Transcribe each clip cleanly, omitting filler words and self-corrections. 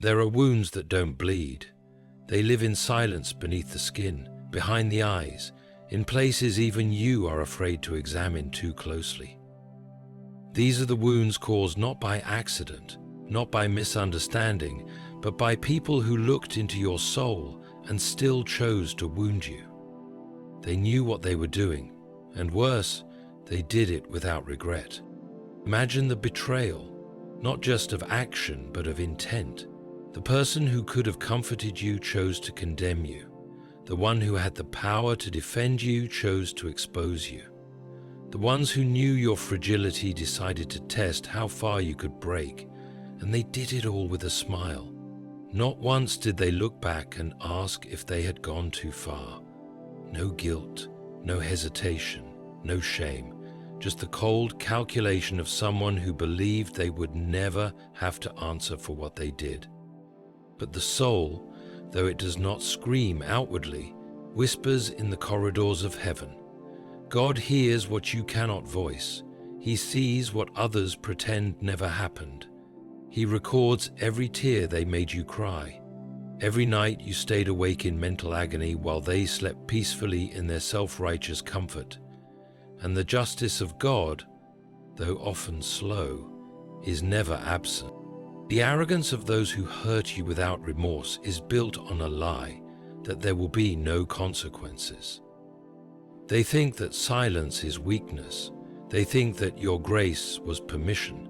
There are wounds that don't bleed. They live in silence beneath the skin, behind the eyes, in places even you are afraid to examine too closely. These are the wounds caused not by accident, not by misunderstanding, but by people who looked into your soul and still chose to wound you. They knew what they were doing, and worse, they did it without regret. Imagine the betrayal, not just of action, but of intent. The person who could have comforted you chose to condemn you. The one who had the power to defend you chose to expose you. The ones who knew your fragility decided to test how far you could break, and they did it all with a smile. Not once did they look back and ask if they had gone too far. No guilt, no hesitation, no shame, just the cold calculation of someone who believed they would never have to answer for what they did. But the soul, though it does not scream outwardly, whispers in the corridors of heaven. God hears what you cannot voice. He sees what others pretend never happened. He records every tear they made you cry. Every night you stayed awake in mental agony while they slept peacefully in their self-righteous comfort. And the justice of God, though often slow, is never absent. The arrogance of those who hurt you without remorse is built on a lie that there will be no consequences. They think that silence is weakness. They think that your grace was permission.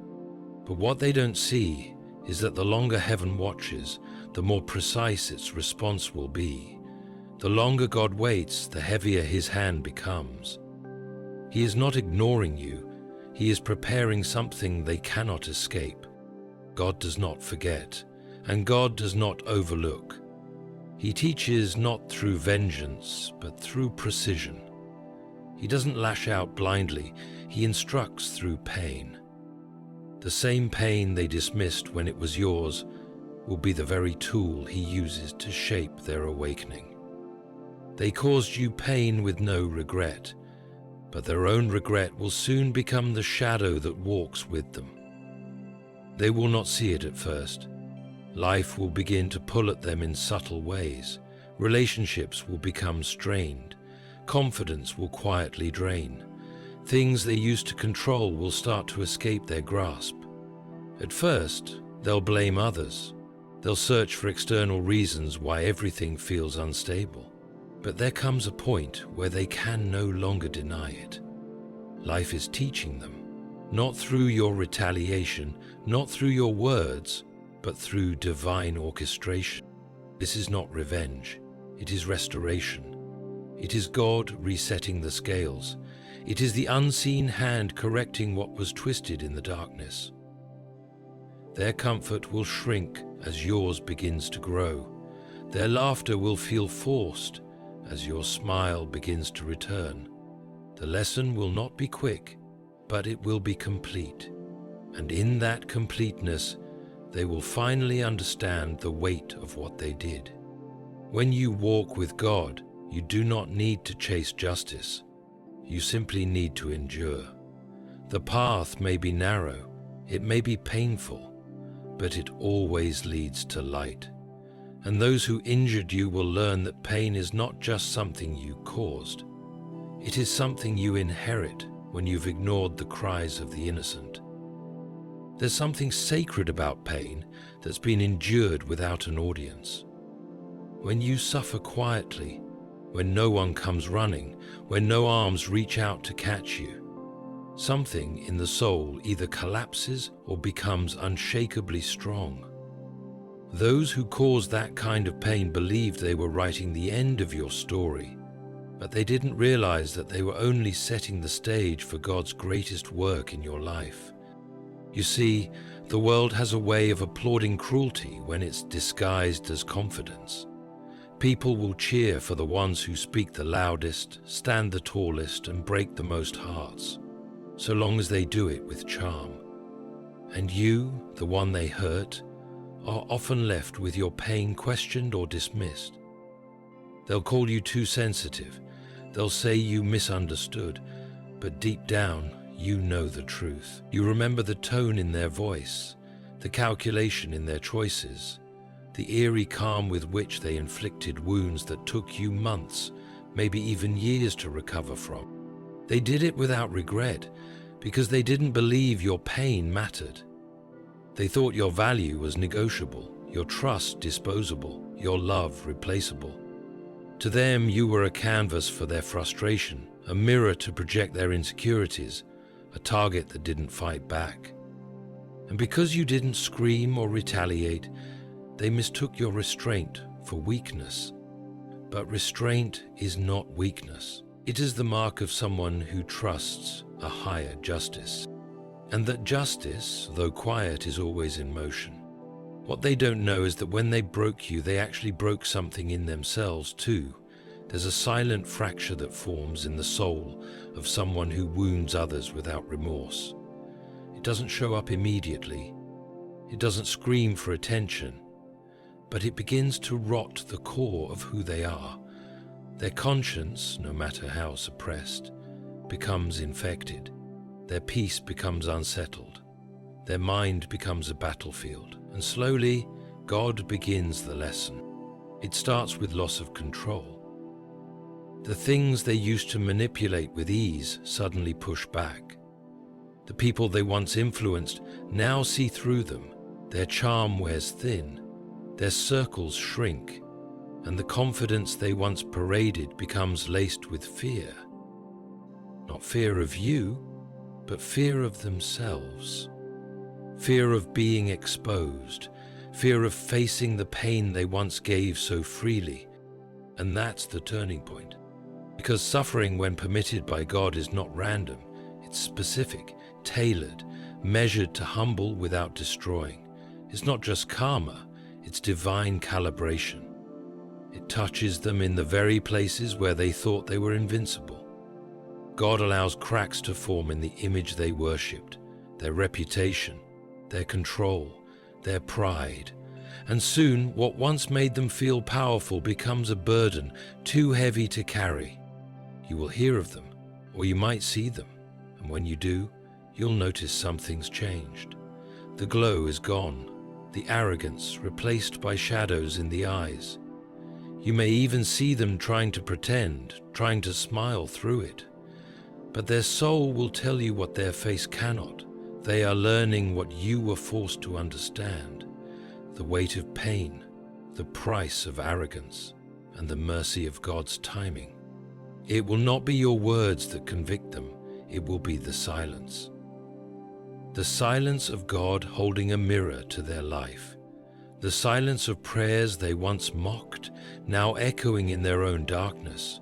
But what they don't see is that the longer heaven watches, the more precise its response will be. The longer God waits, the heavier his hand becomes. He is not ignoring you. He is preparing something they cannot escape. God does not forget, and God does not overlook. He teaches not through vengeance, but through precision. He doesn't lash out blindly. He instructs through pain. The same pain they dismissed when it was yours will be the very tool he uses to shape their awakening. They caused you pain with no regret, but their own regret will soon become the shadow that walks with them. They will not see it at first. Life will begin to pull at them in subtle ways. Relationships will become strained. Confidence will quietly drain. Things they used to control will start to escape their grasp. At first, they'll blame others. They'll search for external reasons why everything feels unstable. But there comes a point where they can no longer deny it. Life is teaching them, not through your retaliation, not through your words, but through divine orchestration. This is not revenge. It is restoration. It is God resetting the scales. It is the unseen hand correcting what was twisted in the darkness. Their comfort will shrink as yours begins to grow. Their laughter will feel forced as your smile begins to return. The lesson will not be quick, but it will be complete. And in that completeness, they will finally understand the weight of what they did. When you walk with God, you do not need to chase justice. You simply need to endure. The path may be narrow, it may be painful, but it always leads to light. And those who injured you will learn that pain is not just something you caused. It is something you inherit when you've ignored the cries of the innocent. There's something sacred about pain that's been endured without an audience. When you suffer quietly, when no one comes running, when no arms reach out to catch you, something in the soul either collapses or becomes unshakably strong. Those who caused that kind of pain believed they were writing the end of your story, but they didn't realize that they were only setting the stage for God's greatest work in your life. You see, the world has a way of applauding cruelty when it's disguised as confidence. People will cheer for the ones who speak the loudest, stand the tallest, and break the most hearts, so long as they do it with charm. And you, the one they hurt, are often left with your pain questioned or dismissed. They'll call you too sensitive. They'll say you misunderstood, but deep down, you know the truth. You remember the tone in their voice, the calculation in their choices, the eerie calm with which they inflicted wounds that took you months, maybe even years to recover from. They did it without regret, because they didn't believe your pain mattered. They thought your value was negotiable, your trust disposable, your love replaceable. To them, you were a canvas for their frustration, a mirror to project their insecurities, a target that didn't fight back. And because you didn't scream or retaliate, they mistook your restraint for weakness. But restraint is not weakness. It is the mark of someone who trusts a higher justice. And that justice, though quiet, is always in motion. What they don't know is that when they broke you, they actually broke something in themselves too. There's a silent fracture that forms in the soul of someone who wounds others without remorse. It doesn't show up immediately. It doesn't scream for attention. But it begins to rot the core of who they are. Their conscience, no matter how suppressed, becomes infected. Their peace becomes unsettled. Their mind becomes a battlefield. And slowly, God begins the lesson. It starts with loss of control. The things they used to manipulate with ease suddenly push back. The people they once influenced now see through them. Their charm wears thin. Their circles shrink. And the confidence they once paraded becomes laced with fear. Not fear of you, but fear of themselves. Fear of being exposed. Fear of facing the pain they once gave so freely. And that's the turning point. Because suffering, when permitted by God, is not random. It's specific, tailored, measured to humble without destroying. It's not just karma, it's divine calibration. It touches them in the very places where they thought they were invincible. God allows cracks to form in the image they worshipped, their reputation, their control, their pride. And soon, what once made them feel powerful becomes a burden too heavy to carry. You will hear of them, or you might see them, and when you do, you'll notice something's changed. The glow is gone, the arrogance replaced by shadows in the eyes. You may even see them trying to pretend, trying to smile through it. But their soul will tell you what their face cannot. They are learning what you were forced to understand: the weight of pain, the price of arrogance, and the mercy of God's timing. It will not be your words that convict them, it will be the silence. The silence of God holding a mirror to their life. The silence of prayers they once mocked, now echoing in their own darkness.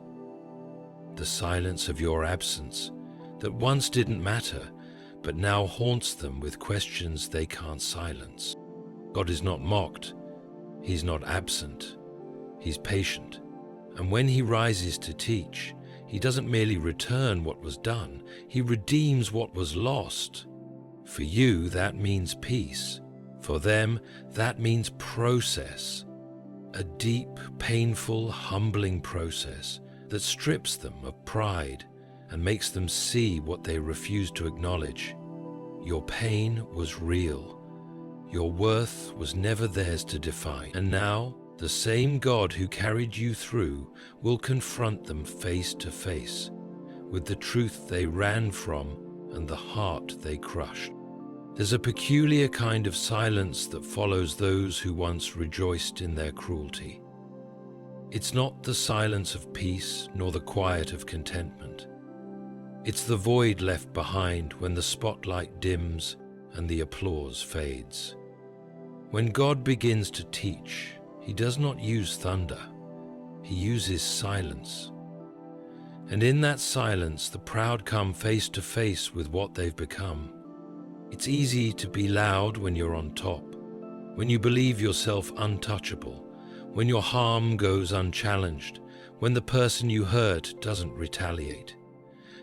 The silence of your absence, that once didn't matter, but now haunts them with questions they can't silence. God is not mocked, He's not absent, He's patient. And when He rises to teach, He doesn't merely return what was done, He redeems what was lost. For you, that means peace. For them, that means process. A deep, painful, humbling process that strips them of pride and makes them see what they refuse to acknowledge. Your pain was real. Your worth was never theirs to define. And now, the same God who carried you through will confront them face to face with the truth they ran from and the heart they crushed. There's a peculiar kind of silence that follows those who once rejoiced in their cruelty. It's not the silence of peace nor the quiet of contentment. It's the void left behind when the spotlight dims and the applause fades. When God begins to teach, He does not use thunder, He uses silence. And in that silence, the proud come face to face with what they've become. It's easy to be loud when you're on top, when you believe yourself untouchable, when your harm goes unchallenged, when the person you hurt doesn't retaliate.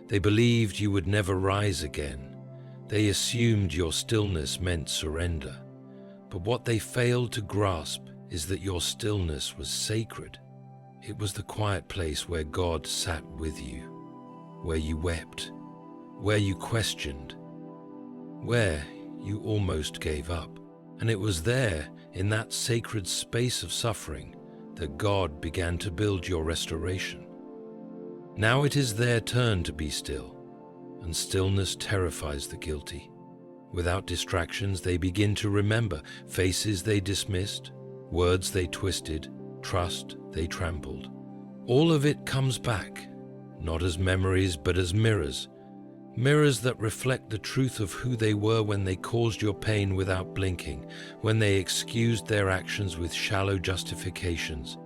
They believed you would never rise again. They assumed your stillness meant surrender. But what they failed to grasp is that your stillness was sacred. It was the quiet place where God sat with you, where you wept, where you questioned, where you almost gave up. And it was there, in that sacred space of suffering, that God began to build your restoration. Now it is their turn to be still, and stillness terrifies the guilty. Without distractions, they begin to remember faces they dismissed, words they twisted, trust they trampled. All of it comes back, not as memories but as mirrors, mirrors that reflect the truth of who they were when they caused your pain without blinking, when they excused their actions with shallow justifications,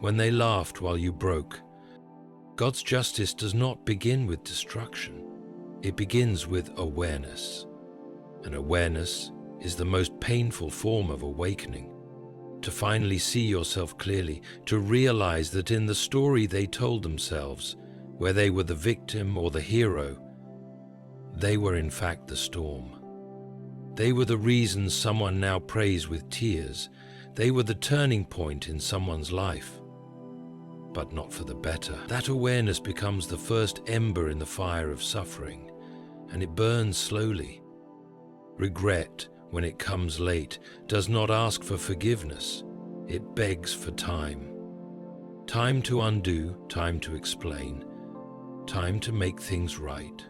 when they laughed while you broke. God's justice does not begin with destruction. It begins with awareness. And awareness is the most painful form of awakening. To finally see yourself clearly, to realize that in the story they told themselves, where they were the victim or the hero, they were in fact the storm. They were the reason someone now prays with tears. They were the turning point in someone's life, but not for the better. That awareness becomes the first ember in the fire of suffering, and it burns slowly. Regret, when it comes late, does not ask for forgiveness. It begs for time. Time to undo, time to explain, time to make things right.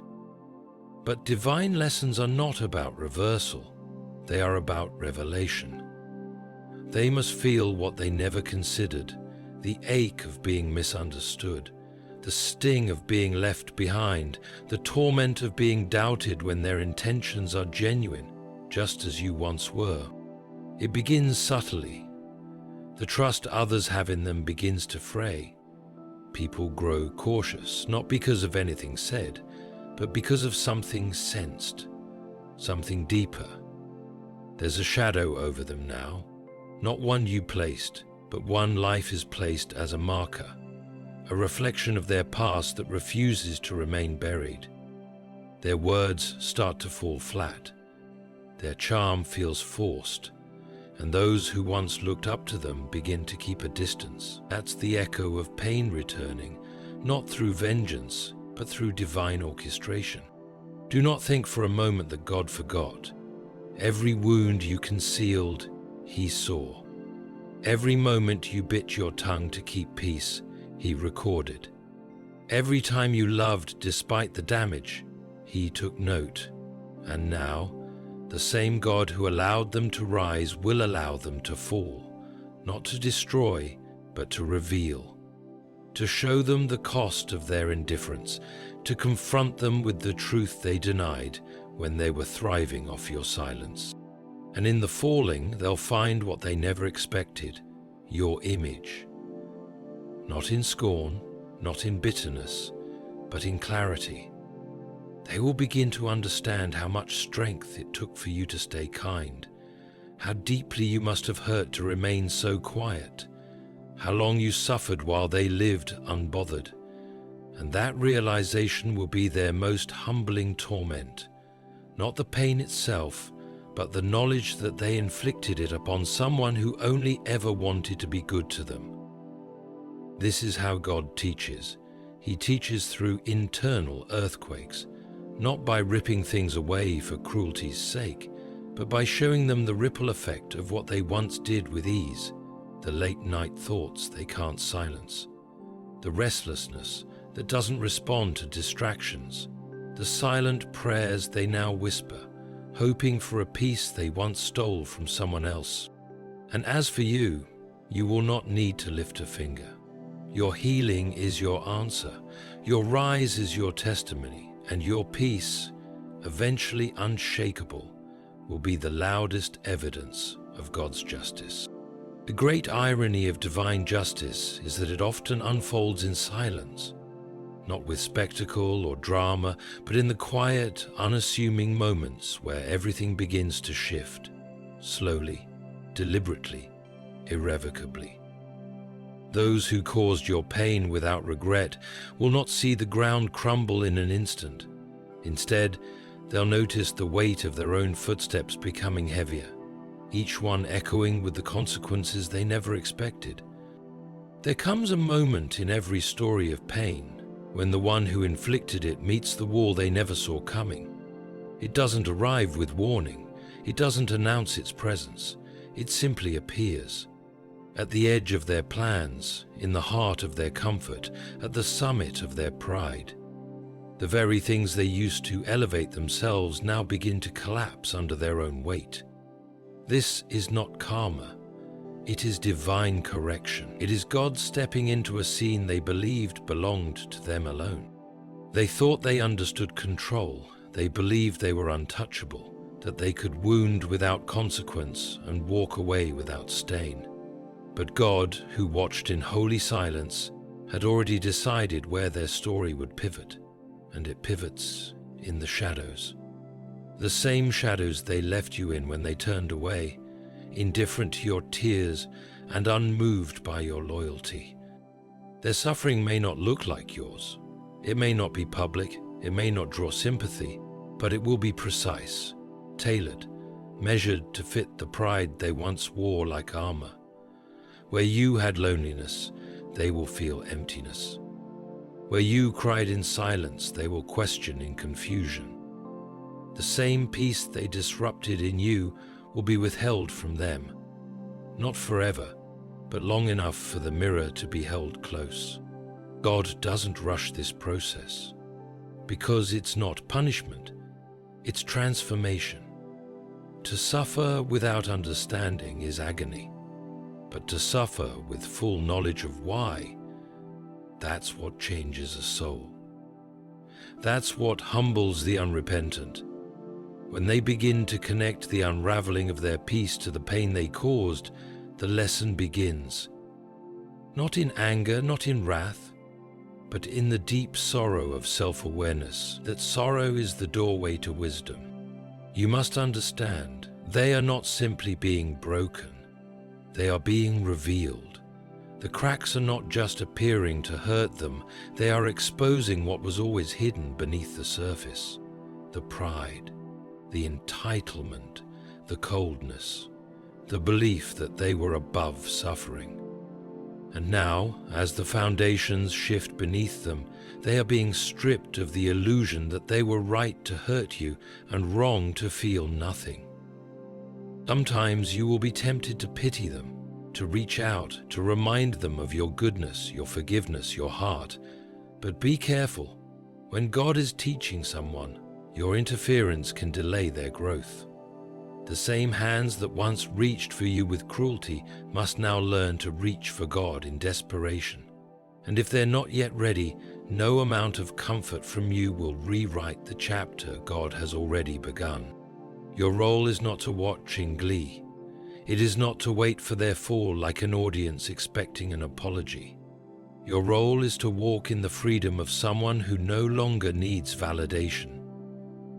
But divine lessons are not about reversal. They are about revelation. They must feel what they never considered, the ache of being misunderstood, the sting of being left behind, the torment of being doubted when their intentions are genuine, just as you once were. It begins subtly. The trust others have in them begins to fray. People grow cautious, not because of anything said, but because of something sensed, something deeper. There's a shadow over them now, not one you placed, but one life is placed as a marker, a reflection of their past that refuses to remain buried. Their words start to fall flat. Their charm feels forced, and those who once looked up to them begin to keep a distance. That's the echo of pain returning, not through vengeance, but through divine orchestration. Do not think for a moment that God forgot. Every wound you concealed, He saw. Every moment you bit your tongue to keep peace, He recorded. Every time you loved despite the damage, He took note. And now, the same God who allowed them to rise will allow them to fall, not to destroy, but to reveal, to show them the cost of their indifference, to confront them with the truth they denied when they were thriving off your silence. And in the falling, they'll find what they never expected, your image. Not in scorn, not in bitterness, but in clarity. They will begin to understand how much strength it took for you to stay kind, how deeply you must have hurt to remain so quiet, how long you suffered while they lived unbothered. And that realization will be their most humbling torment, not the pain itself, but the knowledge that they inflicted it upon someone who only ever wanted to be good to them. This is how God teaches. He teaches through internal earthquakes, not by ripping things away for cruelty's sake, but by showing them the ripple effect of what they once did with ease, the late-night thoughts they can't silence, the restlessness that doesn't respond to distractions, the silent prayers they now whisper, hoping for a peace they once stole from someone else. And as for you, you will not need to lift a finger. Your healing is your answer, your rise is your testimony, and your peace, eventually unshakable, will be the loudest evidence of God's justice. The great irony of divine justice is that it often unfolds in silence, not with spectacle or drama, but in the quiet, unassuming moments where everything begins to shift, slowly, deliberately, irrevocably. Those who caused your pain without regret will not see the ground crumble in an instant. Instead, they'll notice the weight of their own footsteps becoming heavier, each one echoing with the consequences they never expected. There comes a moment in every story of pain when the one who inflicted it meets the wall they never saw coming. It doesn't arrive with warning. It doesn't announce its presence. It simply appears. At the edge of their plans, in the heart of their comfort, at the summit of their pride. The very things they used to elevate themselves now begin to collapse under their own weight. This is not karma. It is divine correction. It is God stepping into a scene they believed belonged to them alone. They thought they understood control. They believed they were untouchable, that they could wound without consequence and walk away without stain. But God, who watched in holy silence, had already decided where their story would pivot, and it pivots in the shadows. The same shadows they left you in when they turned away, indifferent to your tears and unmoved by your loyalty. Their suffering may not look like yours. It may not be public, it may not draw sympathy, but it will be precise, tailored, measured to fit the pride they once wore like armor. Where you had loneliness, they will feel emptiness. Where you cried in silence, they will question in confusion. The same peace they disrupted in you will be withheld from them, not forever, but long enough for the mirror to be held close. God doesn't rush this process, because it's not punishment, it's transformation. To suffer without understanding is agony, but to suffer with full knowledge of why, that's what changes a soul. That's what humbles the unrepentant. When they begin to connect the unraveling of their peace to the pain they caused, the lesson begins. Not in anger, not in wrath, but in the deep sorrow of self-awareness, that sorrow is the doorway to wisdom. You must understand, they are not simply being broken, they are being revealed. The cracks are not just appearing to hurt them, they are exposing what was always hidden beneath the surface. The pride, the entitlement, the coldness, the belief that they were above suffering. And now, as the foundations shift beneath them, they are being stripped of the illusion that they were right to hurt you and wrong to feel nothing. Sometimes you will be tempted to pity them, to reach out, to remind them of your goodness, your forgiveness, your heart. But be careful. When God is teaching someone, your interference can delay their growth. The same hands that once reached for you with cruelty must now learn to reach for God in desperation. And if they're not yet ready, no amount of comfort from you will rewrite the chapter God has already begun. Your role is not to watch in glee. It is not to wait for their fall like an audience expecting an apology. Your role is to walk in the freedom of someone who no longer needs validation.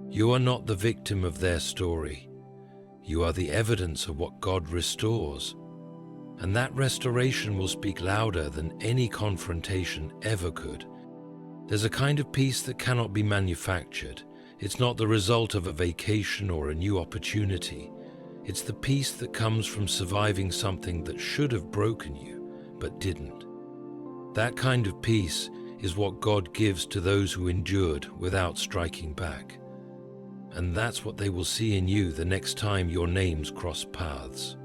You are not the victim of their story. You are the evidence of what God restores. And that restoration will speak louder than any confrontation ever could. There's a kind of peace that cannot be manufactured. It's not the result of a vacation or a new opportunity. It's the peace that comes from surviving something that should have broken you, but didn't. That kind of peace is what God gives to those who endured without striking back. And that's what they will see in you the next time your names cross paths.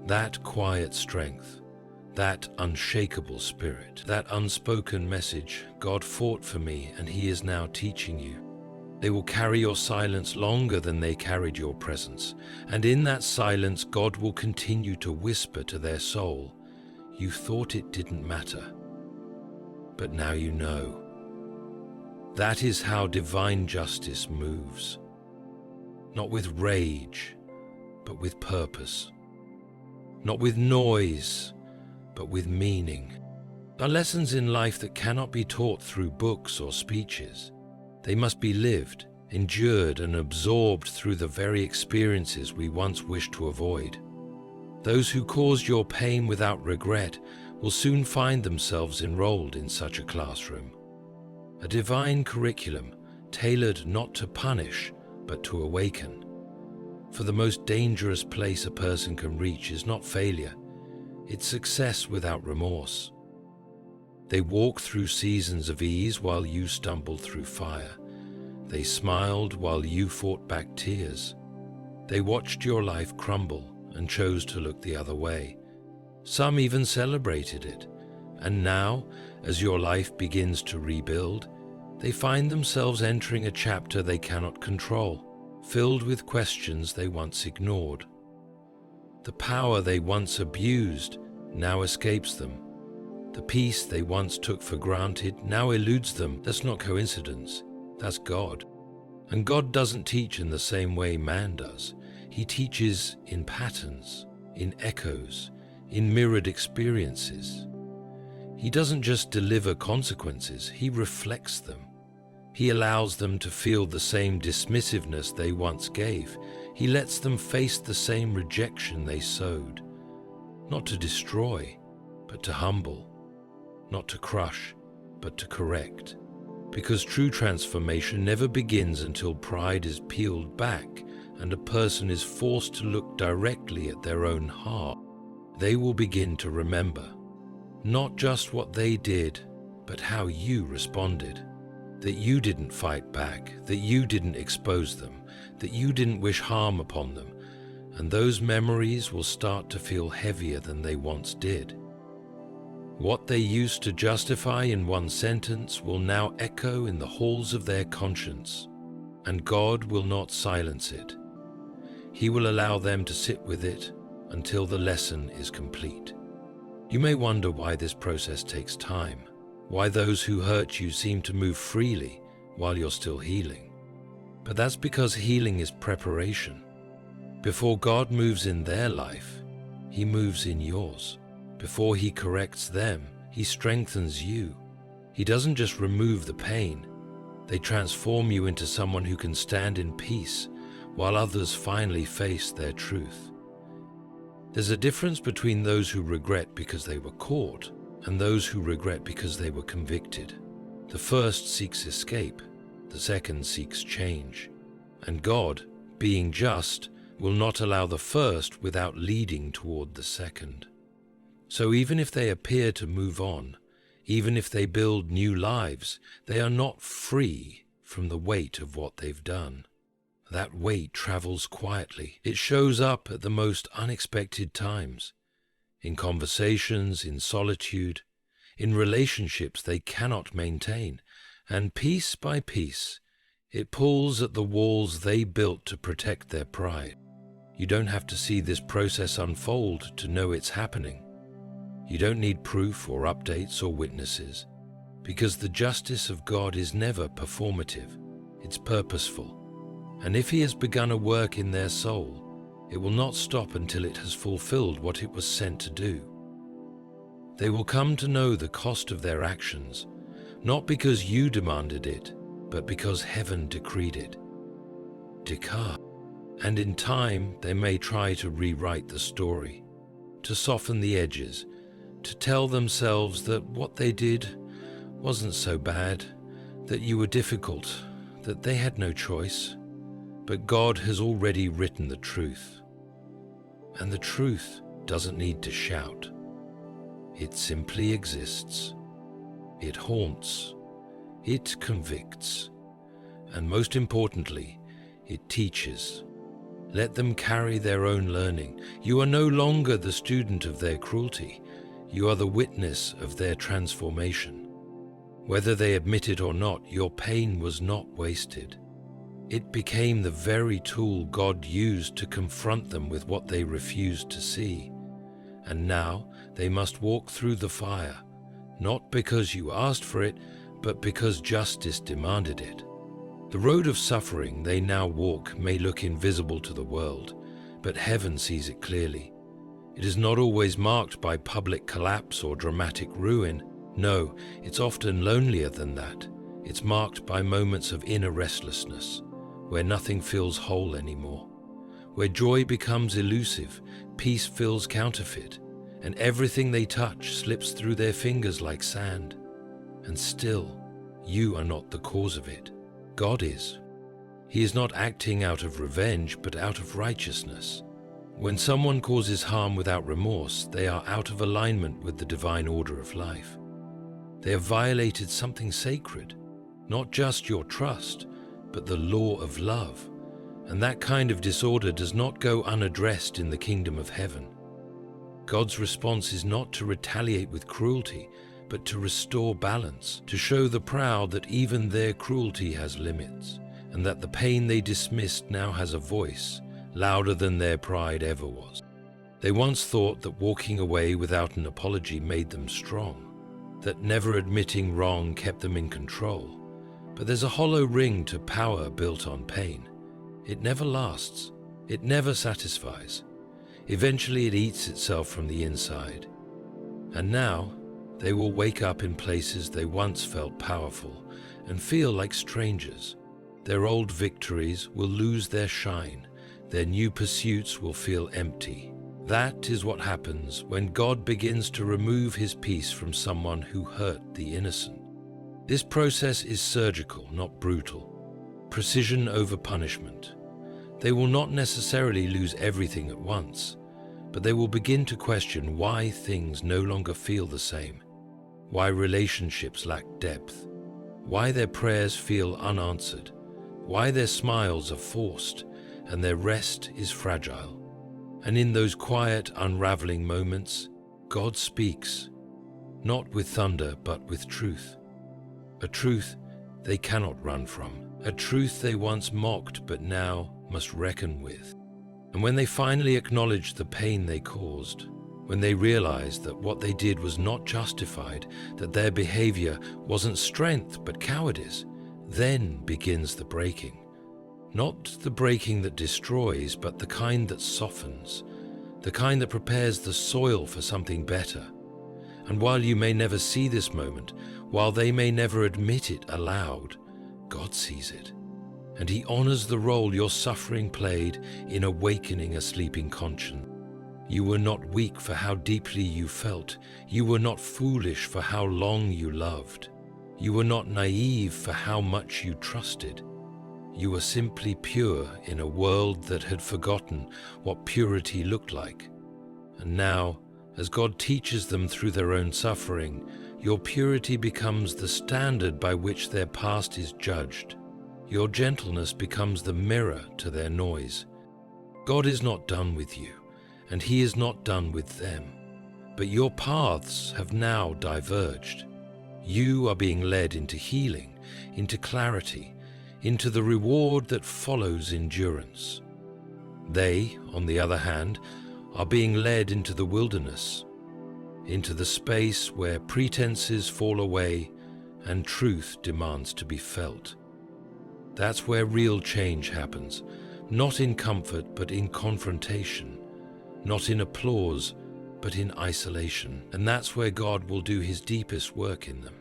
That quiet strength, that unshakable spirit, that unspoken message, God fought for me and He is now teaching you. They will carry your silence longer than they carried your presence, and in that silence God will continue to whisper to their soul, you thought it didn't matter, but now you know. That is how divine justice moves. Not with rage, but with purpose. Not with noise, but with meaning. There are lessons in life that cannot be taught through books or speeches. They must be lived, endured, and absorbed through the very experiences we once wished to avoid. Those who caused your pain without regret will soon find themselves enrolled in such a classroom. A divine curriculum tailored not to punish, but to awaken. For the most dangerous place a person can reach is not failure, it's success without remorse. They walked through seasons of ease while you stumbled through fire. They smiled while you fought back tears. They watched your life crumble and chose to look the other way. Some even celebrated it. And now, as your life begins to rebuild, they find themselves entering a chapter they cannot control, filled with questions they once ignored. The power they once abused now escapes them. The peace they once took for granted now eludes them. That's not coincidence, that's God. And God doesn't teach in the same way man does. He teaches in patterns, in echoes, in mirrored experiences. He doesn't just deliver consequences, he reflects them. He allows them to feel the same dismissiveness they once gave. He lets them face the same rejection they sowed. Not to destroy, but to humble. Not to crush, but to correct. Because true transformation never begins until pride is peeled back and a person is forced to look directly at their own heart. They will begin to remember, not just what they did, but how you responded. That you didn't fight back, that you didn't expose them, that you didn't wish harm upon them, and those memories will start to feel heavier than they once did. What they used to justify in one sentence will now echo in the halls of their conscience, and God will not silence it. He will allow them to sit with it until the lesson is complete. You may wonder why this process takes time, why those who hurt you seem to move freely while you're still healing. But that's because healing is preparation. Before God moves in their life, He moves in yours. Before He corrects them, He strengthens you. He doesn't just remove the pain. They transform you into someone who can stand in peace while others finally face their truth. There's a difference between those who regret because they were caught and those who regret because they were convicted. The first seeks escape, the second seeks change. And God, being just, will not allow the first without leading toward the second. So even if they appear to move on, even if they build new lives, they are not free from the weight of what they've done. That weight travels quietly. It shows up at the most unexpected times. In conversations, in solitude, in relationships they cannot maintain, and piece by piece, it pulls at the walls they built to protect their pride. You don't have to see this process unfold to know it's happening. You don't need proof or updates or witnesses, because the justice of God is never performative, it's purposeful. And if He has begun a work in their soul, it will not stop until it has fulfilled what it was sent to do. They will come to know the cost of their actions, not because you demanded it, but because heaven decreed it. Decar. And in time, they may try to rewrite the story, to soften the edges, to tell themselves that what they did wasn't so bad, that you were difficult, that they had no choice. But God has already written the truth. And the truth doesn't need to shout. It simply exists. It haunts. It convicts. And most importantly, it teaches. Let them carry their own learning. You are no longer the student of their cruelty. You are the witness of their transformation. Whether they admit it or not, your pain was not wasted. It became the very tool God used to confront them with what they refused to see. And now they must walk through the fire, not because you asked for it, but because justice demanded it. The road of suffering they now walk may look invisible to the world, but heaven sees it clearly. It is not always marked by public collapse or dramatic ruin. No, it's often lonelier than that. It's marked by moments of inner restlessness, where nothing feels whole anymore, where joy becomes elusive, peace feels counterfeit, and everything they touch slips through their fingers like sand. And still, you are not the cause of it. God is. He is not acting out of revenge, but out of righteousness. When someone causes harm without remorse, they are out of alignment with the divine order of life. They have violated something sacred, not just your trust, but the law of love, And that kind of disorder does not go unaddressed in the kingdom of heaven. God's response is not to retaliate with cruelty, but to restore balance, to show the proud that even their cruelty has limits, and that the pain they dismissed now has a voice, louder than their pride ever was. They once thought that walking away without an apology made them strong, that never admitting wrong kept them in control. But there's a hollow ring to power built on pain. It never lasts. It never satisfies. Eventually it eats itself from the inside. And now they will wake up in places they once felt powerful and feel like strangers. Their old victories will lose their shine. Their new pursuits will feel empty. That is what happens when God begins to remove his peace from someone who hurt the innocent. This process is surgical, not brutal. Precision over punishment. They will not necessarily lose everything at once, but they will begin to question why things no longer feel the same, why relationships lack depth, why their prayers feel unanswered, why their smiles are forced and their rest is fragile. And in those quiet, unraveling moments, God speaks, not with thunder, but with truth. A truth they cannot run from, a truth they once mocked but now must reckon with. And when they finally acknowledge the pain they caused, when they realize that what they did was not justified, that their behavior wasn't strength but cowardice, then begins the breaking. Not the breaking that destroys, but the kind that softens, the kind that prepares the soil for something better. And while you may never see this moment, while they may never admit it aloud, God sees it. And he honors the role your suffering played in awakening a sleeping conscience. You were not weak for how deeply you felt. You were not foolish for how long you loved. You were not naive for how much you trusted. You were simply pure in a world that had forgotten what purity looked like. And now, as God teaches them through their own suffering, your purity becomes the standard by which their past is judged. Your gentleness becomes the mirror to their noise. God is not done with you, and he is not done with them. But your paths have now diverged. You are being led into healing, into clarity, into the reward that follows endurance. They, on the other hand, are being led into the wilderness, into the space where pretenses fall away and truth demands to be felt. That's where real change happens, not in comfort but in confrontation, not in applause but in isolation. And that's where God will do his deepest work in them.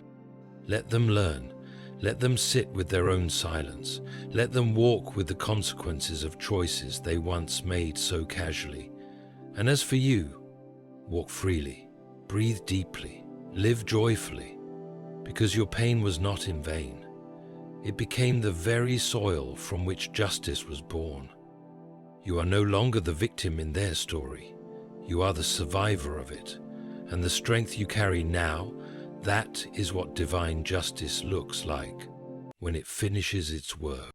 Let them learn. Let them sit with their own silence. Let them walk with the consequences of choices they once made so casually. And as for you, walk freely, breathe deeply, live joyfully, because your pain was not in vain. It became the very soil from which justice was born. You are no longer the victim in their story. You are the survivor of it. And the strength you carry now, that is what divine justice looks like when it finishes its work.